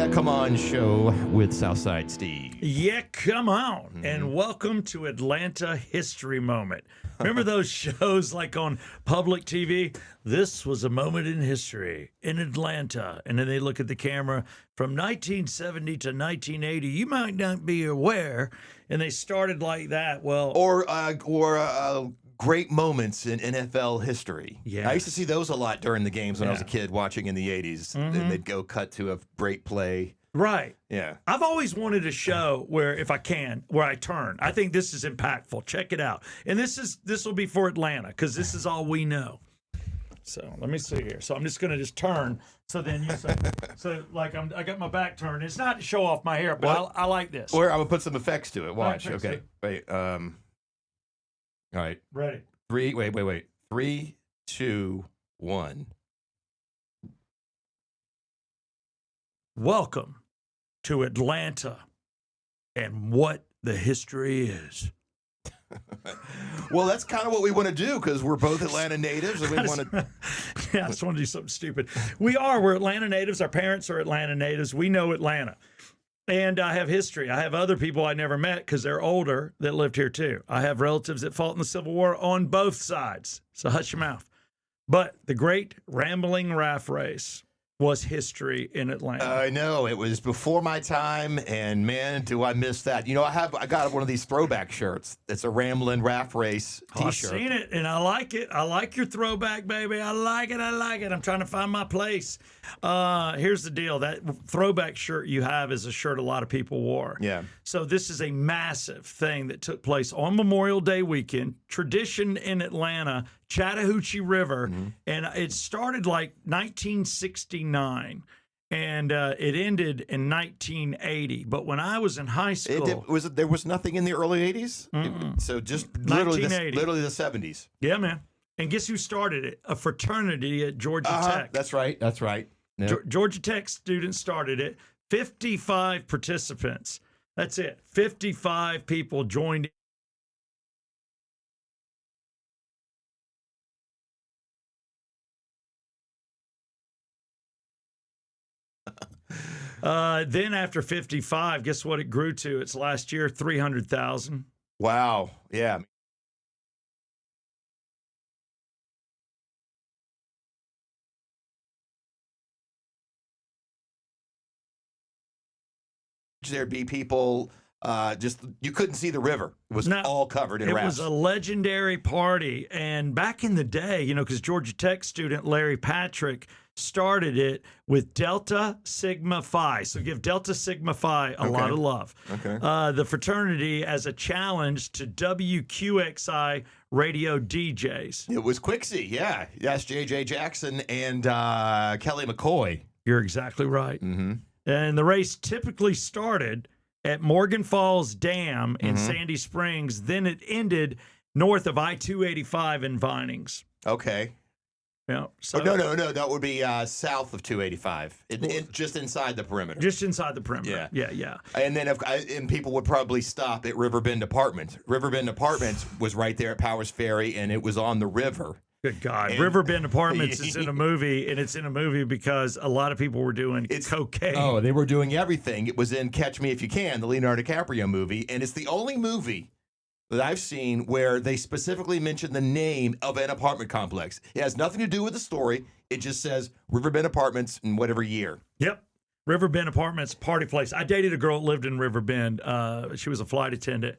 Yeah, Come On show with Southside Steve. Yeah, come on. And welcome to Atlanta History Moment. Remember those shows like on public TV? This was a moment in history in Atlanta. And then they look at the camera from 1970 to 1980. You might not be aware. And they started like that. Well, Or great moments in NFL history. Yes. I used to see those a lot during the games when I was a kid watching in the 80s. And they'd go cut to a great play. right. Yeah. I've always wanted a show where, if I can, where I turn. I think this is impactful. Check it out. And this will be for Atlanta because this is all we know. So let me see here. So I'm just gonna turn. So then you say, I got my back turned. It's not to show off my hair, but I like this. Or I'm gonna put some effects to it. Watch. Right, Okay. Wait. All right. Ready. Wait. 3, 2, 1. Welcome to Atlanta and what the history is. Well, that's kind of what we want to do because we're both Atlanta natives, and we want to. Yeah, I just want to do something stupid. We're Atlanta natives. Our parents are Atlanta natives. We know Atlanta. And I have history. I have other people I never met because they're older that lived here too. I have relatives that fought in the Civil War on both sides. So hush your mouth. But the Great Rambling Raft Race was history in Atlanta. I know it was before my time, and man, do I miss that. You know, I got one of these throwback shirts. It's a Ramblin Raft Race I've T-shirt. seen it, and I like it. I like your throwback, baby. I like it. I'm trying to find my place. Here's the deal. That throwback shirt you have is a shirt a lot of people wore. Yeah. So this is a massive thing that took place on Memorial Day weekend, tradition in Atlanta, Chattahoochee River, and it started like 1969. And it ended in 1980. But when I was in high school, There was nothing in the early 80s? So just literally the 70s. Yeah, man. And guess who started it? A fraternity at Georgia Tech. That's right. Yep. Georgia Tech students started it. 55 participants. That's it. 55 people joined. Then after 55, guess what it grew to? It's last year, 300,000. Wow. Yeah. There'd be people you couldn't see the river. It was all covered in rafts. It was a legendary party. And back in the day, because Georgia Tech student Larry Patrick started it with Delta Sigma Phi. So give Delta Sigma Phi a lot of love. Okay. The fraternity as a challenge to WQXI radio DJs. It was Quixie, yeah. Yes, J.J. Jackson and Kelly McCoy. You're exactly right. Mm-hmm. And the race typically started at Morgan Falls Dam in Sandy Springs. Then it ended north of I-285 in Vinings. Okay. Yeah. So no. That would be south of 285, just inside the perimeter. Just inside the perimeter. Yeah. And then and people would probably stop at Riverbend Apartments. Riverbend Apartments was right there at Powers Ferry, and it was on the river. Good God. Riverbend Apartments is in a movie, and it's in a movie because a lot of people were doing cocaine. Oh, they were doing everything. It was in Catch Me If You Can, the Leonardo DiCaprio movie, and it's the only movie that I've seen where they specifically mention the name of an apartment complex. It has nothing to do with the story. It just says Riverbend Apartments in whatever year. Yep. Riverbend Apartments, party place. I dated a girl that lived in Riverbend. She was a flight attendant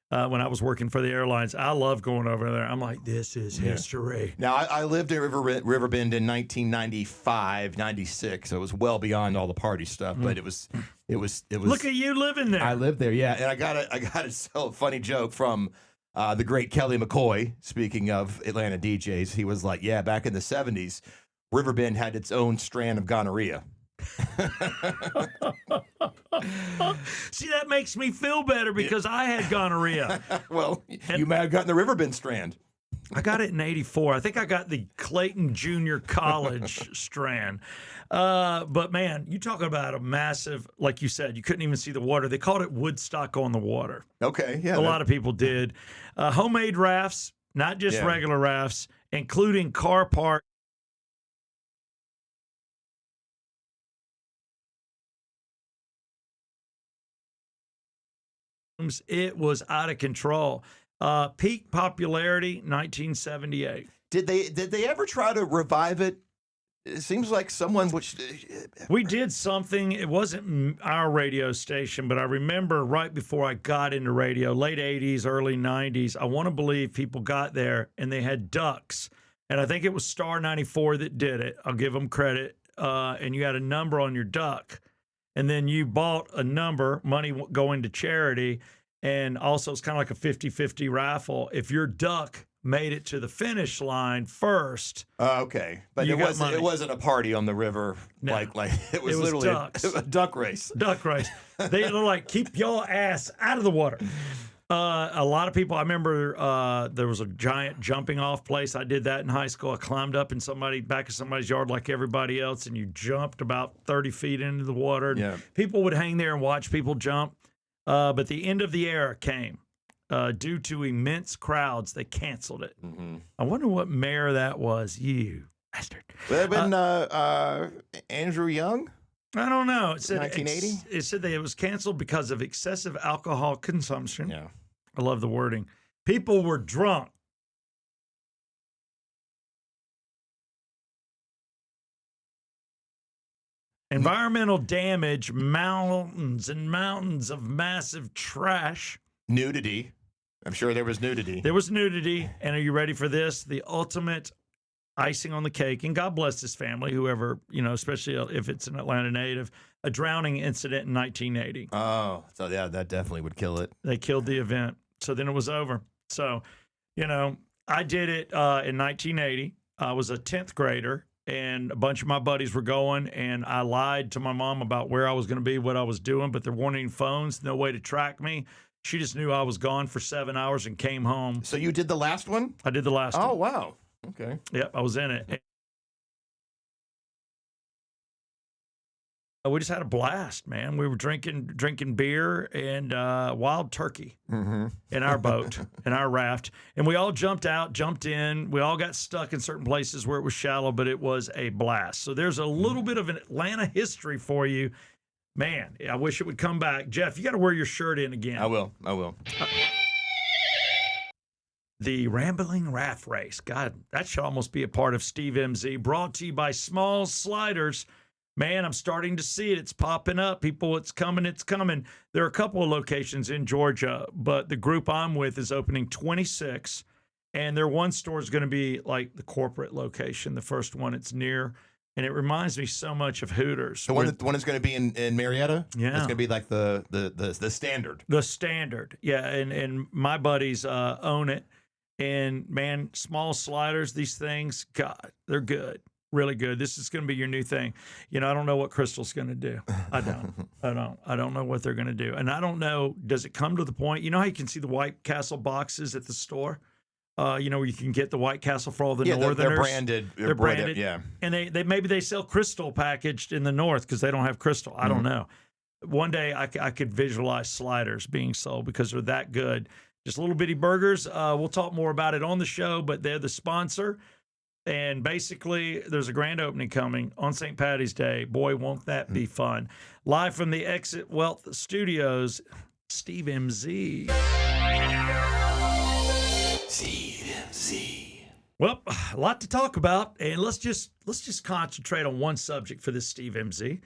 when I was working for the airlines. I love going over there. I'm like, this is history. Now, I lived in Riverbend in 1995, 96. So it was well beyond all the party stuff, but it was. Look at you living there. I lived there, yeah. And I got to tell a funny joke from the great Kelly McCoy. Speaking of Atlanta DJs, he was like, yeah, back in the 70s, Riverbend had its own strand of gonorrhea. See, that makes me feel better because I had gonorrhea. Well, you might have gotten the Riverbend strand. I got it in 84. I think I got the Clayton Junior College strand. But man, you talk about a massive, like you said, you couldn't even see the water. They called it Woodstock on the water. Okay, yeah. A lot of people did. Homemade rafts, not just regular rafts, including car park. It was out of control. Peak popularity, 1978. Did they ever try to revive it? It seems like someone which We did something. It wasn't our radio station, but I remember right before I got into radio, late 80s, early 90s, I want to believe people got there and they had ducks. And I think it was Star 94 that did it. I'll give them credit. And you had a number on your duck. And then you bought a number, money going to charity. And also, it's kind of like a 50-50 raffle. If your duck made it to the finish line first. Okay, but it wasn't a party on the river. No. Like it was literally ducks. a duck race. Duck race. They're like, keep your ass out of the water. A lot of people, I remember there was a giant jumping off place. I did that in high school. I climbed up in back of somebody's yard like everybody else, and you jumped about 30 feet into the water. Yeah. People would hang there and watch people jump. But the end of the era came. Due to immense crowds, they canceled it. Mm-hmm. I wonder what mayor that was. You bastard. Would have been Andrew Young. I don't know. It said 1980. It said that it was canceled because of excessive alcohol consumption. Yeah. I love the wording. People were drunk. Environmental damage, mountains and mountains of massive trash. Nudity. I'm sure there was nudity. There was nudity. And are you ready for this? The ultimate icing on the cake. And God bless this family, whoever, especially if it's an Atlanta native, a drowning incident in 1980. Oh, so yeah, that definitely would kill it. They killed the event. So then it was over. So, I did it in 1980. I was a 10th grader. And a bunch of my buddies were going, and I lied to my mom about where I was going to be, what I was doing, but there weren't any phones, no way to track me. She just knew I was gone for 7 hours and came home. So you did the last one? I did the last one. Oh, wow. Okay. Yep, I was in it. We just had a blast, man. We were drinking beer and wild turkey in our boat, in our raft. And we all jumped out, jumped in. We all got stuck in certain places where it was shallow, but it was a blast. So there's a little bit of an Atlanta history for you. Man, I wish it would come back. Jeff, you got to wear your shirt in again. I will. The Rambling Raft Race. God, that should almost be a part of Steve MZ. Brought to you by Small Sliders. Man, I'm starting to see it. It's popping up. People, it's coming. There are a couple of locations in Georgia, but the group I'm with is opening 26, and their one store is going to be like the corporate location, the first one it's near, and it reminds me so much of Hooters. The one that's going to be in Marietta? Yeah. It's going to be like the standard. The standard, yeah, and my buddies own it, and man, Small Sliders, these things, God, they're good. Really good. This is going to be your new thing. I don't know what Crystal's going to do. I don't know what they're going to do. And I don't know, does it come to the point, how you can see the White Castle boxes at the store? Where you can get the White Castle for all the Northerners. They're branded. They're branded. Yeah. And they maybe they sell Crystal packaged in the North because they don't have Crystal. I don't know. One day I could visualize sliders being sold because they're that good. Just little bitty burgers. We'll talk more about it on the show, but they're the sponsor. And basically, there's a grand opening coming on St. Paddy's Day. Boy, won't that be fun. Live from the Exit Wealth Studios, Steve MZ. Steve MZ. Well, a lot to talk about, and let's just concentrate on one subject for this Steve MZ.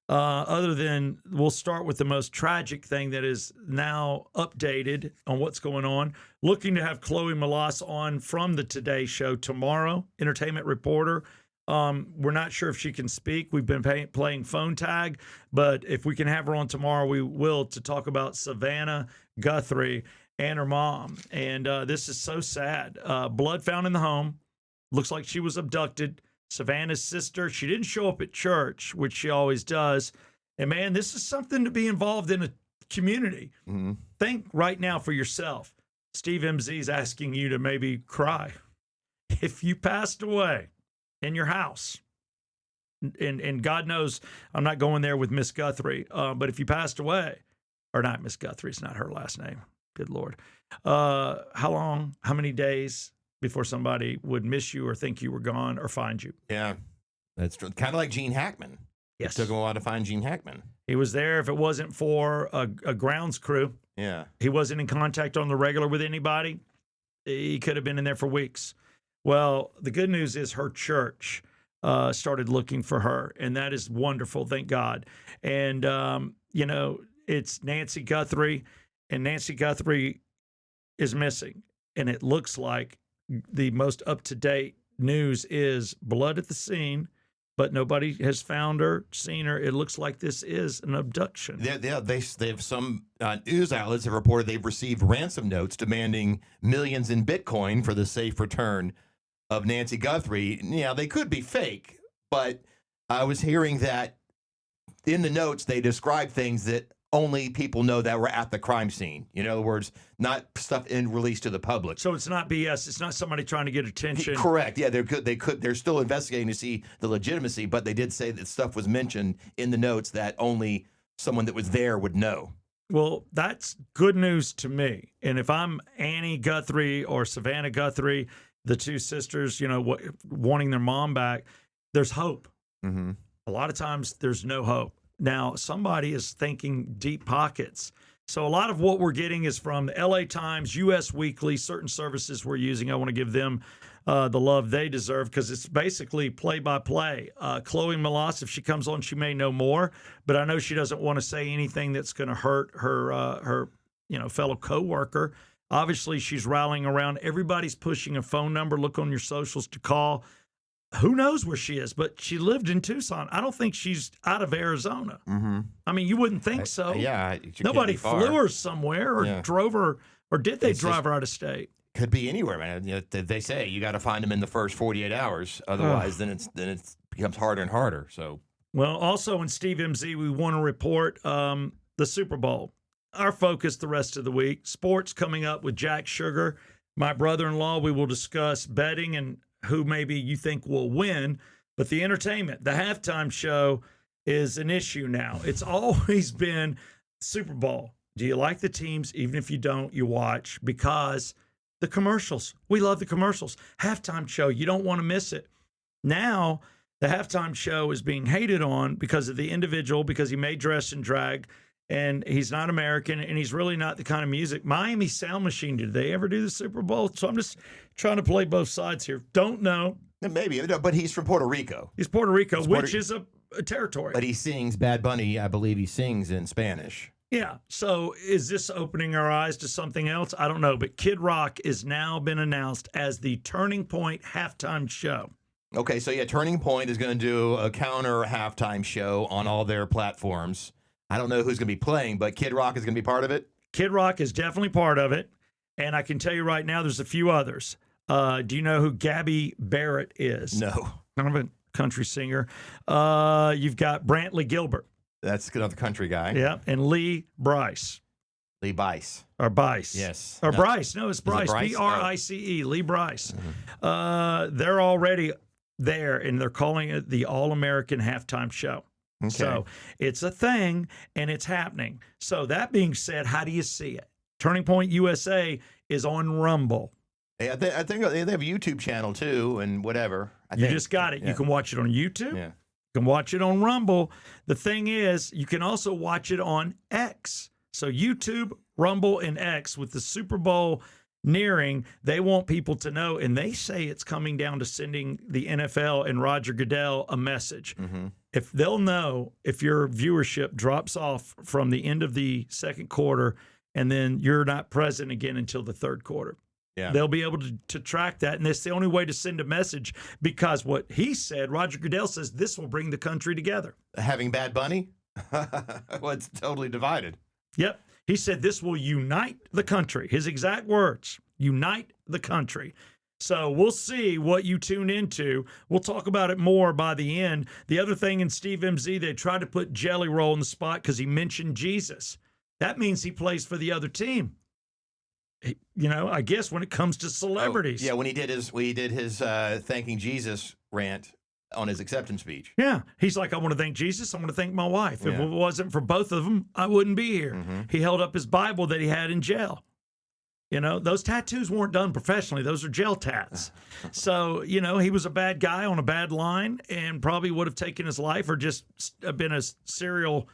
Other than we'll start with the most tragic thing that is now updated on what's going on. Looking to have Chloe Malas on from the Today Show tomorrow, entertainment reporter. We're not sure if she can speak. We've been playing phone tag, but if we can have her on tomorrow, we will, to talk about Savannah Guthrie and her mom. And this is so sad. Blood found in the home. Looks like she was abducted. Savannah's sister, she didn't show up at church, which she always does. And man, this is something to be involved in a community. Mm-hmm. Think right now for yourself. Steve MZ is asking you to maybe cry. If you passed away in your house, and God knows I'm not going there with Miss Guthrie, but if you passed away, or not Miss Guthrie, it's not her last name. Good Lord. How many days before somebody would miss you or think you were gone or find you? Yeah, that's true. Kind of like Gene Hackman. It Yes. took him a while to find Gene Hackman. He was there. If it wasn't for a grounds crew, Yeah. he wasn't in contact on the regular with anybody. He could have been in there for weeks. Well, the good news is her church started looking for her, and that is wonderful. Thank God. And, it's Nancy Guthrie, and Nancy Guthrie is missing. And it looks like the most up-to-date news is blood at the scene, but nobody has found her, seen her. It looks like this is an abduction. They have some news outlets have reported they've received ransom notes demanding millions in Bitcoin for the safe return of Nancy Guthrie. Yeah, they could be fake, but I was hearing that in the notes they describe things that only people know that were at the crime scene. In other words, not stuff released to the public. So it's not BS. It's not somebody trying to get attention. Correct. Yeah, they're still investigating to see the legitimacy, but they did say that stuff was mentioned in the notes that only someone that was there would know. Well, that's good news to me. And if I'm Annie Guthrie or Savannah Guthrie, the two sisters, wanting their mom back, there's hope. Mm-hmm. A lot of times there's no hope. Now, somebody is thinking deep pockets. So a lot of what we're getting is from the LA Times, US Weekly, certain services we're using. I want to give them the love they deserve because it's basically play-by-play. Chloe Melas, if she comes on, she may know more, but I know she doesn't want to say anything that's going to hurt her fellow coworker. Obviously, she's rallying around. Everybody's pushing a phone number. Look on your socials to call. Who knows where she is, but she lived in Tucson. I don't think she's out of Arizona. Mm-hmm. I mean, you wouldn't think so. Yeah. Nobody flew her somewhere or drove her, or did they drive her out of state? Could be anywhere, man. They say you got to find them in the first 48 hours. Otherwise, then it becomes harder and harder. So, well, also in Steve MZ, we want to report the Super Bowl. Our focus the rest of the week. Sports coming up with Jack Sugar, my brother-in-law. We will discuss betting and who maybe you think will win. But the entertainment, the halftime show is an issue now. It's always been Super Bowl. Do you like the teams? Even if you don't, you watch because the commercials. We love the commercials. Halftime show, you don't want to miss it. Now, the halftime show is being hated on because of the individual, because he may dress in drag, and he's not American, and he's really not the kind of music. Miami Sound Machine, did they ever do the Super Bowl? So I'm just trying to play both sides here. Don't know. Maybe, but he's from Puerto Rico. He's Puerto Rico, which is a territory. But he sings, Bad Bunny, I believe he sings in Spanish. Yeah. So is this opening our eyes to something else? I don't know. But Kid Rock has now been announced as the Turning Point halftime show. Okay, so yeah, Turning Point is going to do a counter halftime show on all their platforms. I don't know who's going to be playing, but Kid Rock is going to be part of it? Kid Rock is definitely part of it. And I can tell you right now, there's a few others. Do you know who Gabby Barrett is? No. Kind of a country singer. You've got Brantley Gilbert. That's another country guy. Yeah. And Lee Bryce. Lee Bice. Or Bice. Yes. Or no. Bryce. No, it's Bryce. Bryce? Brice. Lee Bryce. Mm-hmm. They're already there, and they're calling it the All-American Halftime Show. Okay. So it's a thing, and it's happening. So that being said, how do you see it? Turning Point USA is on Rumble. Yeah, I think they have a YouTube channel, too, and whatever. You just got it. Yeah. You can watch it on YouTube. Yeah. You can watch it on Rumble. The thing is, you can also watch it on X. So YouTube, Rumble, and X with the Super Bowl nearing, they want people to know, and they say it's coming down to sending the NFL and Roger Goodell a message. Mm-hmm. If they'll know if your viewership drops off from the end of the second quarter and then you're not present again until the third quarter. Yeah. They'll be able to track that. And that's the only way to send a message because what he said, Roger Goodell says, this will bring the country together. Having Bad Bunny? Well, it's totally divided. Yep. He said this will unite the country. His exact words, unite the country. So we'll see what you tune into. We'll talk about it more by the end. The other thing in Steve MZ, they tried to put Jelly Roll in the spot because he mentioned Jesus. That means he plays for the other team. I guess when it comes to celebrities. Oh, yeah, when he did his thanking Jesus rant on his acceptance speech. Yeah. He's like, I want to thank Jesus. I want to thank my wife. Yeah. If it wasn't for both of them, I wouldn't be here. Mm-hmm. He held up his Bible that he had in jail. You know, those tattoos weren't done professionally. Those are gel tats. So, you know, he was a bad guy on a bad line and probably would have taken his life or just been a serial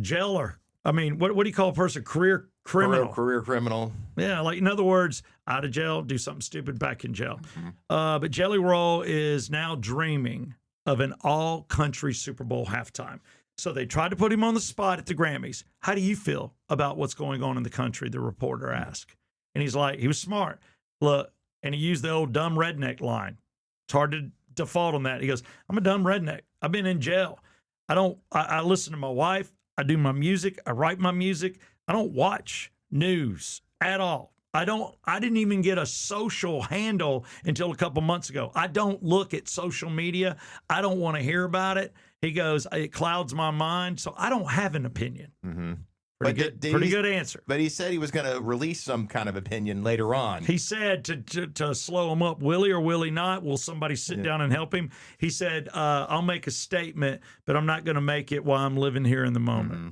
jailer. I mean, what do you call a person? Career criminal. Career criminal. Yeah, like in other words, out of jail, do something stupid, back in jail. But Jelly Roll is now dreaming of an all-country Super Bowl halftime. So they tried to put him on the spot at the Grammys. How do you feel about what's going on in the country? The reporter asked. And he's like, he was smart. Look, and he used the old dumb redneck line. It's hard to default on that. He goes, I'm a dumb redneck. I've been in jail. I listen to my wife. I do my music. I write my music. I don't watch news at all. I didn't even get a social handle until a couple months ago. I don't look at social media. I don't want to hear about it. He goes, it clouds my mind. So I don't have an opinion. Mm-hmm. Pretty good answer. But he said he was going to release some kind of opinion later on. He said to slow him up, will he or will he not? Will somebody sit down and help him? He said, I'll make a statement, but I'm not going to make it while I'm living here in the moment. Mm-hmm.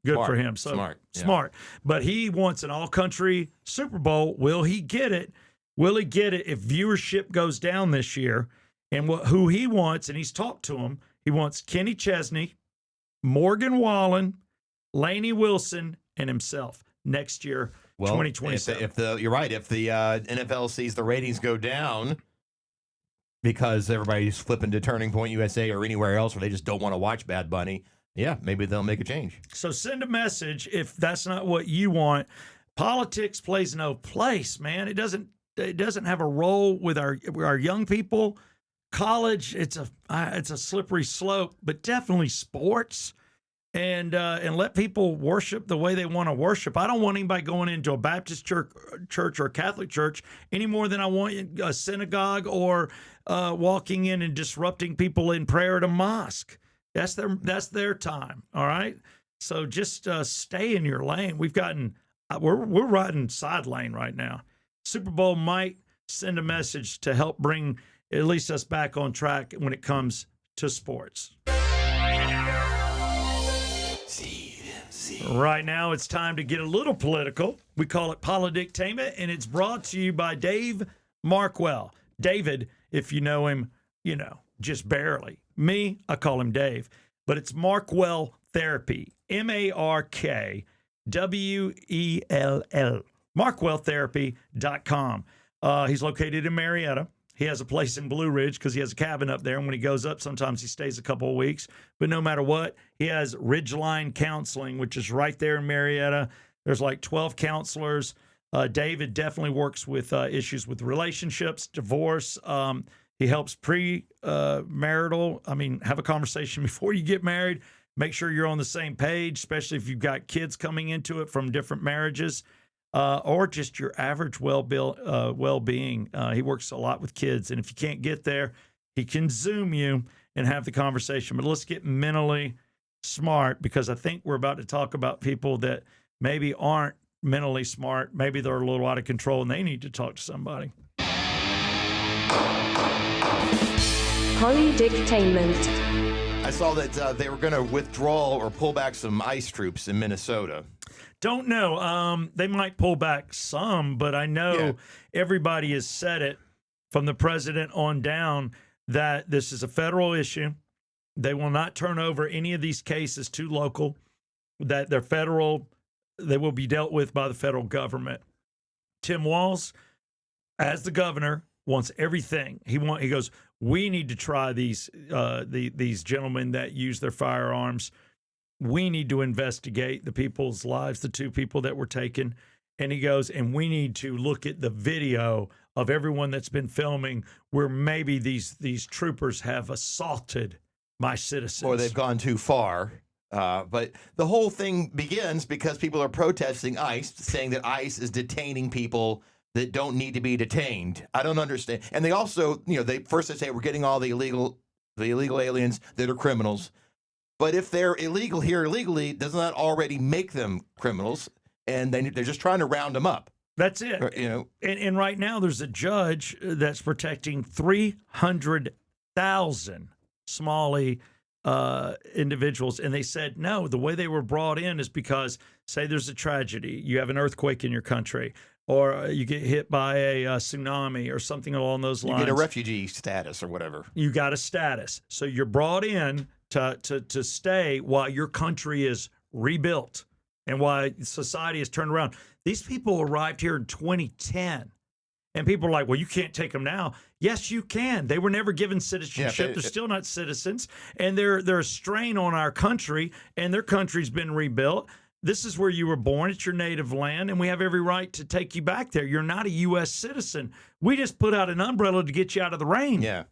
Good smart. For him. So smart. Smart. But he wants an all-country Super Bowl. Will he get it? Will he get it if viewership goes down this year? And who he wants, and he's talked to him, he wants Kenny Chesney, Morgan Wallen, Lainey Wilson, and himself next year, 2027. You're right. If the NFL sees the ratings go down because everybody's flipping to Turning Point USA or anywhere else where they just don't want to watch Bad Bunny, yeah, maybe they'll make a change. So send a message if that's not what you want. Politics plays no place, man. It doesn't have a role with our young people. College, it's a slippery slope, but definitely sports. And let people worship the way they want to worship. I don't want anybody going into a Baptist church or a Catholic church any more than I want a synagogue or walking in and disrupting people in prayer at a mosque. That's their time. All right. So just stay in your lane. We're riding side lane right now. Super Bowl might send a message to help bring at least us back on track when it comes to sports. Right now, it's time to get a little political. We call it Polidictainment, and it's brought to you by Dave Markwell. David, if you know him, you know, just barely. Me, I call him Dave, but it's Markwell Therapy, MarkwEll, markwelltherapy.com. He's located in Marietta. He has a place in Blue Ridge because he has a cabin up there. And when he goes up, sometimes he stays a couple of weeks. But no matter what, he has Ridgeline Counseling, which is right there in Marietta. There's like 12 counselors. David definitely works with issues with relationships, divorce. He helps pre-marital. Have a conversation before you get married. Make sure you're on the same page, especially if you've got kids coming into it from different marriages. Or just your average well-being. He works a lot with kids, and if you can't get there, he can Zoom you and have the conversation. But let's get mentally smart, because I think we're about to talk about people that maybe aren't mentally smart. Maybe they're a little out of control, and they need to talk to somebody. Polydictainment. I saw that they were going to withdraw or pull back some ICE troops in Minnesota. Don't know. They might pull back some, but I know everybody has said it from the president on down that this is a federal issue. They will not turn over any of these cases to local, that they're federal. They will be dealt with by the federal government. Tim Walz, as the governor, wants everything. He goes, we need to try these gentlemen that use their firearms. We need to investigate the people's lives, the two people that were taken. And he goes, and we need to look at the video of everyone that's been filming where maybe these troopers have assaulted my citizens. Or they've gone too far. But the whole thing begins because people are protesting ICE, saying that ICE is detaining people that don't need to be detained. I don't understand. And they also, they say we're getting all the illegal aliens that are criminals. But if they're illegal here illegally, doesn't that already make them criminals? And they're just trying to round them up. That's it. And right now there's a judge that's protecting 300,000 Somali individuals. And they said, no, the way they were brought in is because, say there's a tragedy. You have an earthquake in your country. or you get hit by a tsunami or something along those You lines. get a refugee status or whatever. You got a status. So you're brought in to stay while your country is rebuilt and while society is turned around. These people arrived here in 2010. And people are like, well, you can't take them now. Yes, you can. They were never given citizenship. They're still not citizens. And they're a strain on our country, and their country's been rebuilt. This is where you were born. It's your native land, and we have every right to take you back there. You're not a U.S. citizen. We just put out an umbrella to get you out of the rain. Yeah.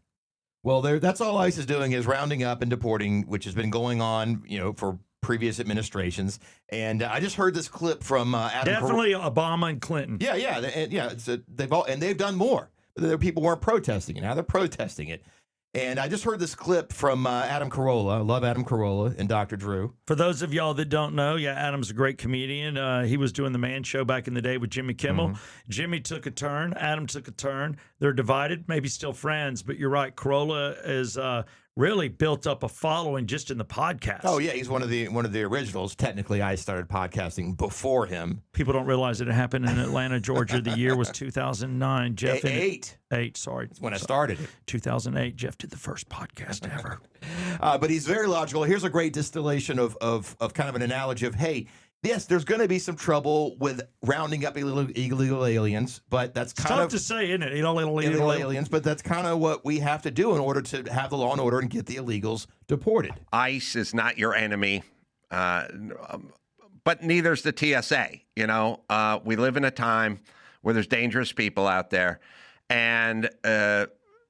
Well, that's all ICE is doing is rounding up and deporting, which has been going on, for previous administrations. And I just heard this clip from Adam. Definitely Obama and Clinton. Yeah. They've done more. The people weren't protesting it. Now they're protesting it. And I just heard this clip from Adam Carolla. I love Adam Carolla and Dr. Drew. For those of y'all that don't know, Adam's a great comedian. He was doing the Man Show back in the day with Jimmy Kimmel. Mm-hmm. Jimmy took a turn. Adam took a turn. They're divided, maybe still friends, but you're right. Carolla is really built up a following just in the podcast. Oh yeah, he's one of the originals. Technically, I started podcasting before him. People don't realize that it happened in Atlanta, Georgia. The year was 2009. Jeff eight. Sorry, That's when I started it. 2008. Jeff did the first podcast ever. But he's very logical. Here's a great distillation of kind of an analogy of, hey, yes, there's going to be some trouble with rounding up illegal aliens, but that's kind tough of to say, isn't it? Illegal aliens, but that's kind of what we have to do in order to have the law and order and get the illegals deported. ICE is not your enemy, but neither's the TSA. We live in a time where there's dangerous people out there, and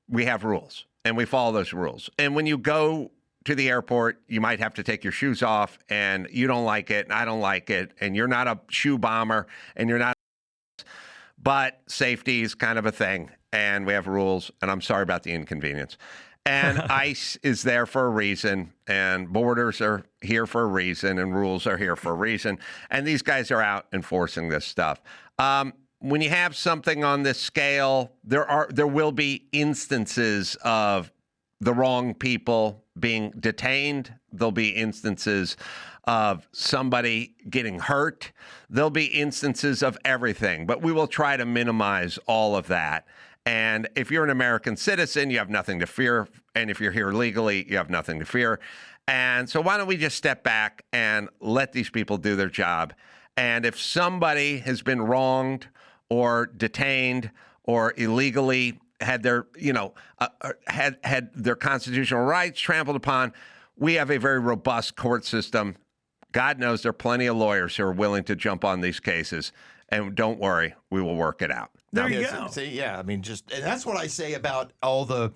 we have rules, and we follow those rules. And when you go to the airport, you might have to take your shoes off, and you don't like it, and I don't like it, and you're not a shoe bomber, and you're not. But safety is kind of a thing, and we have rules, and I'm sorry about the inconvenience. And ICE is there for a reason, and borders are here for a reason, and rules are here for a reason, and these guys are out enforcing this stuff. When you have something on this scale, there will be instances of the wrong people being detained. There'll be instances of somebody getting hurt. There'll be instances of everything, but we will try to minimize all of that. And if you're an American citizen, you have nothing to fear. And if you're here legally, you have nothing to fear. And so why don't we just step back and let these people do their job? And if somebody has been wronged or detained or illegally had their, had their constitutional rights trampled upon, we have a very robust court system. God knows there are plenty of lawyers who are willing to jump on these cases. And don't worry, we will work it out. There you go. See, I mean, and that's what I say about all the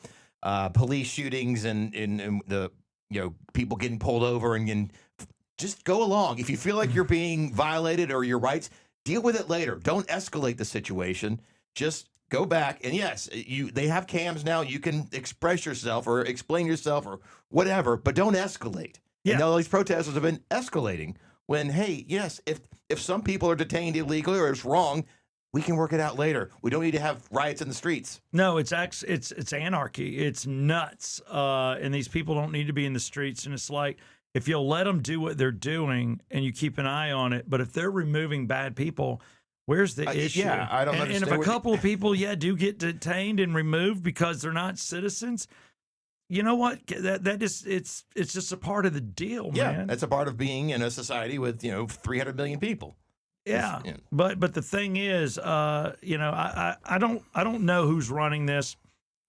police shootings and the people getting pulled over and just go along. If you feel like you're being violated or your rights, deal with it later. Don't escalate the situation. Just go back. And yes, they have cams now. You can express yourself or explain yourself or whatever, but don't escalate. Yeah. And all these protesters have been escalating when, hey, yes, if some people are detained illegally or it's wrong, we can work it out later. We don't need to have riots in the streets. No, it's anarchy. It's nuts. And these people don't need to be in the streets. And it's like, if you'll let them do what they're doing and you keep an eye on it, but if they're removing bad people, where's the issue? Yeah, I don't understand. And if a couple of people, do get detained and removed because they're not citizens, you know what? That is, it's just a part of the deal, yeah, man. that's a part of being in a society with 300 million people. Yeah, but the thing is, I don't know who's running this,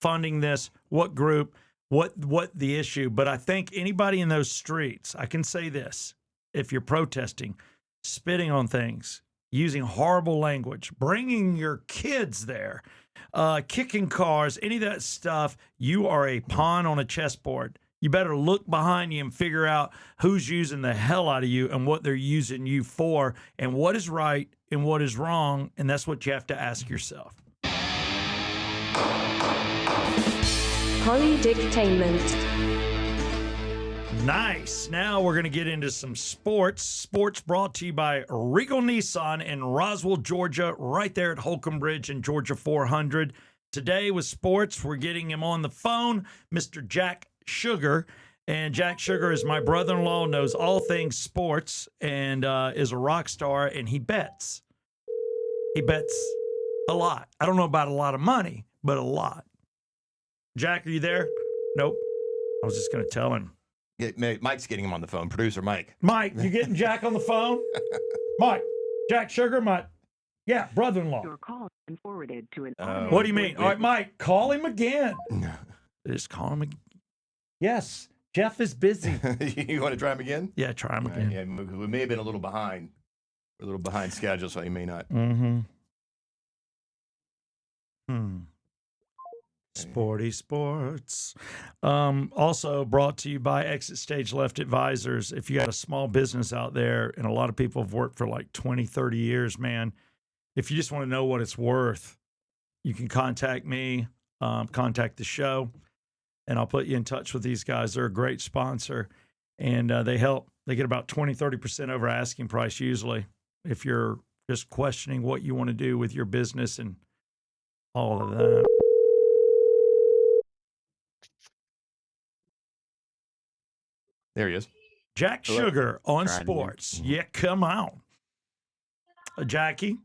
funding this, what group, what the issue, but I think anybody in those streets, I can say this: if you're protesting, spitting on things, using horrible language, bringing your kids there, kicking cars, any of that stuff, you are a pawn on a chessboard. You better look behind you and figure out who's using the hell out of you and what they're using you for and what is right and what is wrong. And that's what you have to ask yourself. Polydictainment. Nice. Now we're going to get into some sports. Sports brought to you by Regal Nissan in Roswell, Georgia, right there at Holcomb Bridge and Georgia 400. Today with sports, we're getting him on the phone, Mr. Jack Sugar. And Jack Sugar is my brother-in-law, knows all things sports, and is a rock star, and he bets. He bets a lot. I don't know about a lot of money, but a lot. Jack, are you there? Nope. I was just going to tell him. Mike's getting him on the phone. Producer Mike. Mike, you getting Jack on the phone? Mike, Jack Sugar, my brother-in-law. Your call has been forwarded to an What do you mean? All right, Mike, call him again. Just call him again. Yes, Jeff is busy. You want to try him again? Yeah, try him again. Yeah, we may have been a little behind. We're a little behind schedule, so he may not. Mm-hmm. Sporty sports. Also brought to you by Exit Stage Left Advisors. If you got a small business out there, and a lot of people have worked for like 20, 30 years, man, if you just want to know what it's worth, you can contact me, contact the show, and I'll put you in touch with these guys. They're a great sponsor, and they help. They get about 20, 30% over asking price usually if you're just questioning what you want to do with your business and all of that. There he is. Jack Sugar on Trying sports. Yeah, come on. Jackie,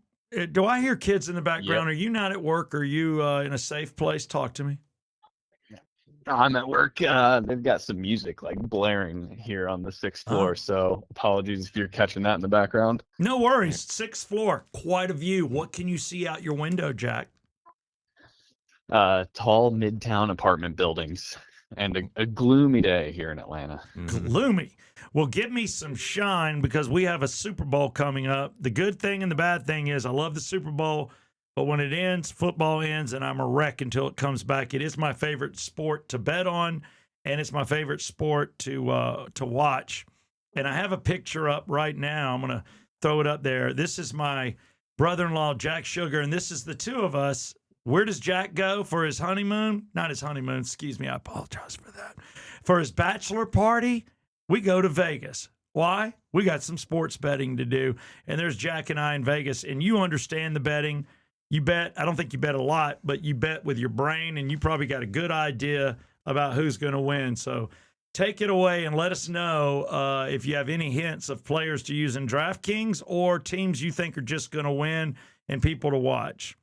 do I hear kids in the background? Yep. Are you not at work? Are you in a safe place? Talk to me. I'm at work. They've got some music like blaring here on the sixth floor, so apologies if you're catching that in the background. No worries. Sixth floor, quite a view. What can you see out your window, Jack? Tall midtown apartment buildings and a gloomy day here in Atlanta. Gloomy. Well, give me some shine because we have a Super Bowl coming up. The good thing and the bad thing is I love the Super Bowl, but when it ends, football ends, and I'm a wreck until it comes back. It is my favorite sport to bet on, and it's my favorite sport to watch. And I have a picture up right now. I'm going to throw it up there. This is my brother-in-law, Jack Sugar, and this is the two of us. Where does Jack go for his honeymoon? Not his honeymoon, excuse me. I apologize for that. For his bachelor party, we go to Vegas. Why? We got some sports betting to do. And there's Jack and I in Vegas. And you understand the betting. You bet. I don't think you bet a lot, but you bet with your brain. And you probably got a good idea about who's going to win. So take it away and let us know if you have any hints of players to use in DraftKings or teams you think are just going to win and people to watch.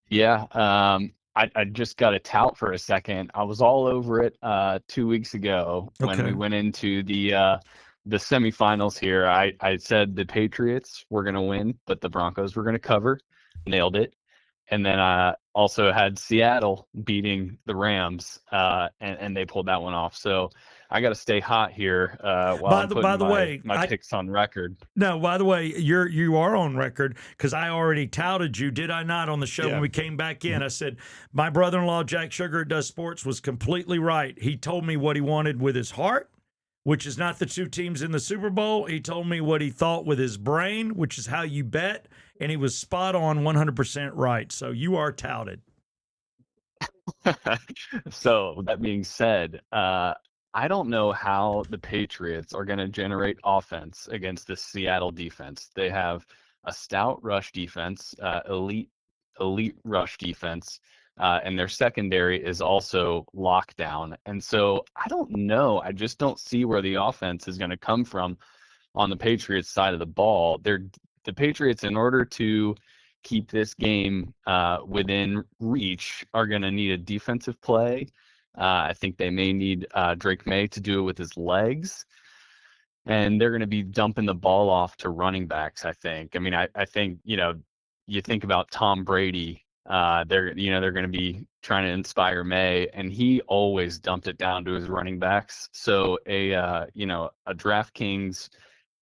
Yeah, I just got a tout for a second. I was all over it 2 weeks ago when we went into the semifinals here. I said the Patriots were going to win, but the Broncos were going to cover. Nailed it. And then I also had Seattle beating the Rams, and they pulled that one off. So I got to stay hot here while I'm putting my picks on record. No, by the way, you are on record because I already touted you, did I not, on the show when we came back in? I said my brother-in-law Jack Sugar does sports was completely right. He told me what he wanted with his heart, which is not the two teams in the Super Bowl. He told me what he thought with his brain, which is how you bet, and he was spot on, 100% right. So you are touted. So that being said, I don't know how the Patriots are going to generate offense against the Seattle defense. They have a stout rush defense, elite rush defense, and their secondary is also locked down. And so I don't know. I just don't see where the offense is going to come from on the Patriots side of the ball. The Patriots, in order to keep this game within reach, are going to need a defensive play. I think they may need Drake May to do it with his legs. And they're going to be dumping the ball off to running backs, I think. I mean, I think, you think about Tom Brady, they're going to be trying to inspire May, and he always dumped it down to his running backs. So a DraftKings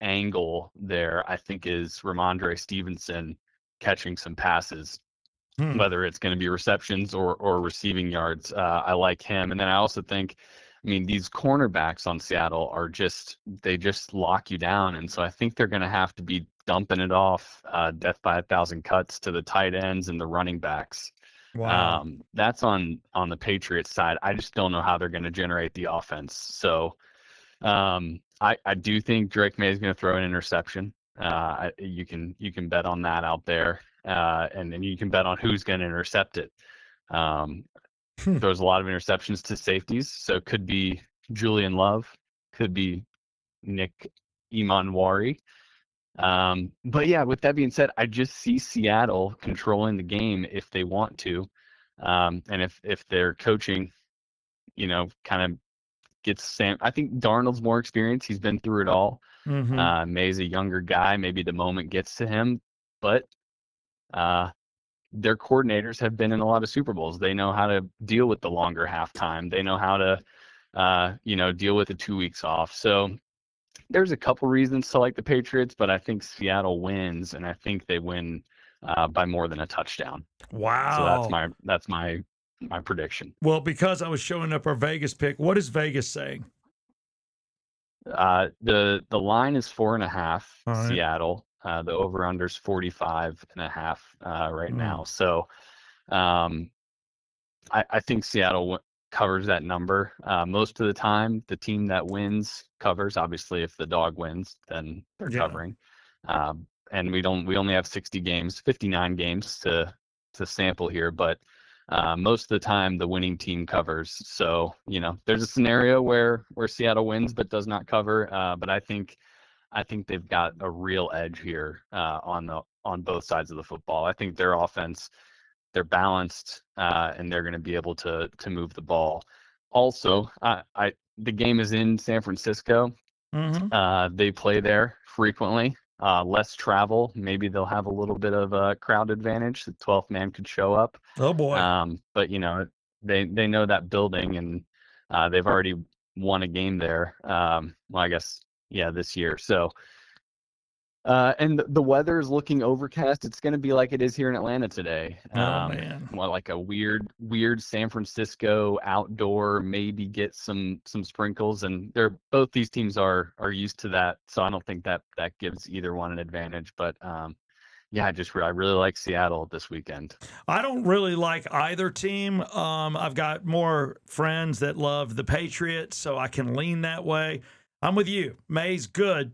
angle there, I think, is Ramondre Stevenson catching some passes. Whether it's going to be receptions or receiving yards. I like him. And then I also think, these cornerbacks on Seattle they just lock you down. And so I think they're going to have to be dumping it off death by 1,000 cuts to the tight ends and the running backs. Wow. That's on the Patriots side. I just don't know how they're going to generate the offense. So I do think Drake May is going to throw an interception. You can bet on that out there. And then you can bet on who's going to intercept it. There's a lot of interceptions to safeties, so it could be Julian Love, could be Nick Imanwari. But yeah, with that being said, I just see Seattle controlling the game if they want to. And if their coaching, kind of gets Sam. I think Darnold's more experienced. He's been through it all. Mm-hmm. May's a younger guy. Maybe the moment gets to him, but uh, their coordinators have been in a lot of Super Bowls. They know how to deal with the longer halftime. They know how to, deal with the 2 weeks off. So there's a couple reasons to like the Patriots, but I think Seattle wins, and I think they win by more than a touchdown. So Wow. that's my prediction. Well, because I was showing up our Vegas pick, what is Vegas saying? The line is 4.5 All right. Seattle. The over under is 45.5 right Mm. now. So um, I think Seattle covers that number. Most of the time, the team that wins covers. Obviously, if the dog wins, then they're Yeah. covering. And we only have 60 games, 59 games to sample here, but most of the time the winning team covers. So there's a scenario where Seattle wins but does not cover. But I think they've got a real edge here on both sides of the football. I think their offense, they're balanced, and they're going to be able to move the ball. Also, the game is in San Francisco. Mm-hmm. They play there frequently. Less travel. Maybe they'll have a little bit of a crowd advantage. The 12th man could show up. Oh boy. But they know that building, and they've already won a game there. Well, I guess this year. So. And the weather is looking overcast. It's going to be like it is here in Atlanta today. Oh man. Well, like a weird San Francisco outdoor, maybe get some sprinkles. And both these teams are used to that, so I don't think that gives either one an advantage. But I really like Seattle this weekend. I don't really like either team. I've got more friends that love the Patriots, so I can lean that way. I'm with you. May's good,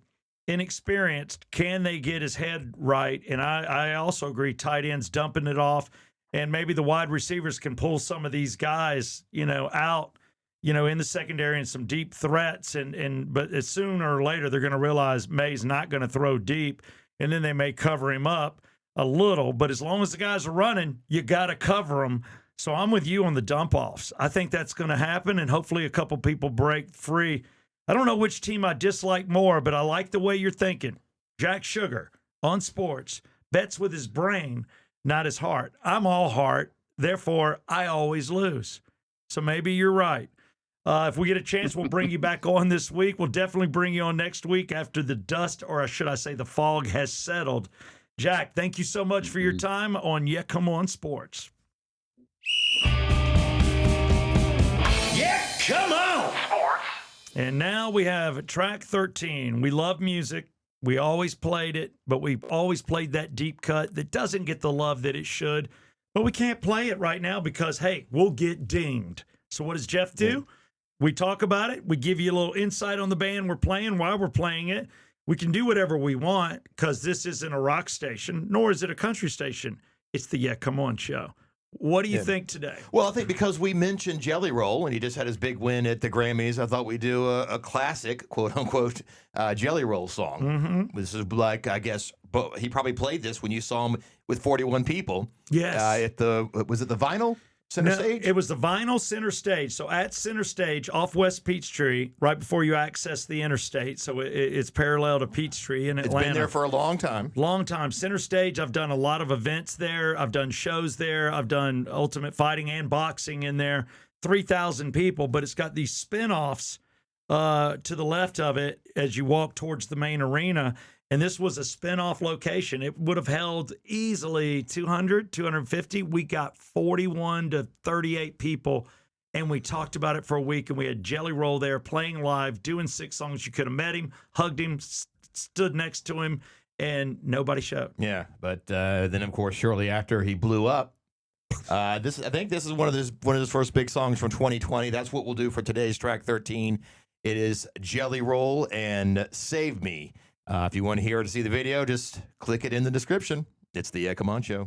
inexperienced. Can they get his head right? And I also agree, tight ends dumping it off, and maybe the wide receivers can pull some of these guys, out, in the secondary and some deep threats. But as sooner or later, they're going to realize May's not going to throw deep, and then they may cover him up a little. But as long as the guys are running, you got to cover them. So I'm with you on the dump offs. I think that's going to happen, and hopefully a couple people break free. I don't know which team I dislike more, but I like the way you're thinking. Jack Sugar on sports bets with his brain, not his heart. I'm all heart, therefore I always lose. So maybe you're right. If we get a chance, we'll bring you back on this week. We'll definitely bring you on next week after the dust, or should I say the fog, has settled. Jack, thank you so much for your time on Yeah, Come On Sports. Yeah, come on! And now we have track 13. We love music. We always played it, but we've always played that deep cut that doesn't get the love that it should. But we can't play it right now because, hey, we'll get dinged. So what does Jeff do? We talk about it. We give you a little insight on the band we're playing while we're playing it. We can do whatever we want because this isn't a rock station, nor is it a country station. It's the Yeah, Come On show. What do you think today? Well, I think because we mentioned Jelly Roll and he just had his big win at the Grammys, I thought we'd do a classic, quote unquote, Jelly Roll song. Mm-hmm. This is like, I guess, but he probably played this when you saw him with 41 people. Yes. Was it the Vinyl Center Stage? It was the Vinyl Center Stage. So at Center Stage off West Peachtree, right before you access the interstate. So it's parallel to Peachtree in Atlanta. It's been there for a long time. Long time. Center Stage, I've done a lot of events there. I've done shows there. I've done Ultimate Fighting and boxing in there. 3,000 people, but it's got these spinoffs to the left of it as you walk towards the main arena. And this was a spinoff location. It would have held easily 200, 250. We got 41 to 38 people, and we talked about it for a week, and we had Jelly Roll there playing live, doing 6 songs. You could have met him, hugged him, stood next to him, and nobody showed. Yeah, but then, of course, shortly after, he blew up. I think this is one of his first big songs from 2020. That's what we'll do for today's track 13. It is Jelly Roll and Save Me. If you want to hear or to see the video, just click it in the description. It's the Yeah, Come On Show.